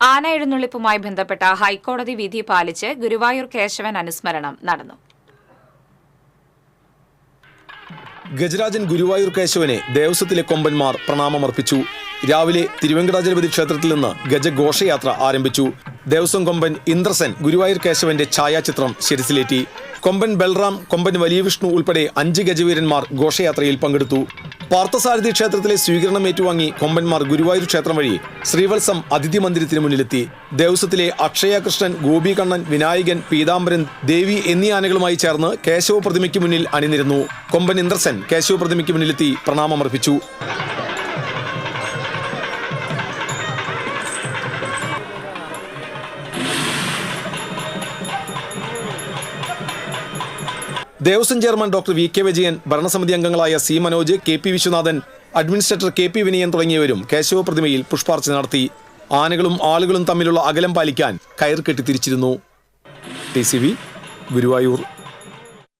ആന എഴുന്നള്ളിപ്പുമായി ബന്ധപ്പെട്ട ഹൈക്കോടതി വിധി പാലിച്ച് ഗുരുവായൂർ കേശവൻ അനുസ്മരണം നടന്നു. ഗജരാജൻ ഗുരുവായൂർ കേശവനെ ദേവസ്വത്തിലെ കൊമ്പന്മാർ പ്രണാമമർപ്പിച്ചു. രാവിലെ തിരുവെങ്കടാചലപതി ക്ഷേത്രത്തിൽ നിന്ന് ഗജഘോഷയാത്ര ആരംഭിച്ചു. ദേവസ്വം കൊമ്പൻ ഇന്ദ്രസൻ ഗുരുവായൂർ കേശവന്റെ ഛായാചിത്രം ശിരസിലേറ്റി. കൊമ്പൻ ബൽറാം, കൊമ്പൻ വലിയ വിഷ്ണു ഉൾപ്പെടെ 5 ഗജവീരന്മാർ ഘോഷയാത്രയിൽ പങ്കെടുത്തു. പാർത്ഥസാരഥി ക്ഷേത്രത്തിലെ സ്വീകരണം ഏറ്റുവാങ്ങി കൊമ്പന്മാർ ഗുരുവായൂർ ക്ഷേത്രം വഴി ശ്രീവത്സം അതിഥി മന്ദിരത്തിന് മുന്നിലെത്തി. ദേവസ്വത്തിലെ അക്ഷയകൃഷ്ണൻ, ഗോപികണ്ണൻ, വിനായകൻ, പീതാംബരൻ, ദേവി എന്നീ ആനകളുമായി ചേർന്ന് കേശവ പ്രതിമയ്ക്ക് മുന്നിൽ അണിനിരന്നു. കൊമ്പൻ ഇന്ദ്രസൻ കേശവ പ്രതിമയ്ക്ക് മുന്നിലെത്തി പ്രണാമമർപ്പിച്ചു. Devaswom chairman doctor V K Vijayan, ഭരണസമിതി അംഗങ്ങളായ C Manoj, K P Viswanathan, administrator K P Vinayan തുടങ്ങിയവരും കേശവ പ്രതിമയിൽ പുഷ്പാർച്ചന നടത്തി. ആനകളും ആളുകളും തമ്മിലുള്ള അകലം പാലിക്കാൻ കയർ കെട്ടി തിരിച്ചിരുന്നു. TCV, ഗുരുവായൂർ.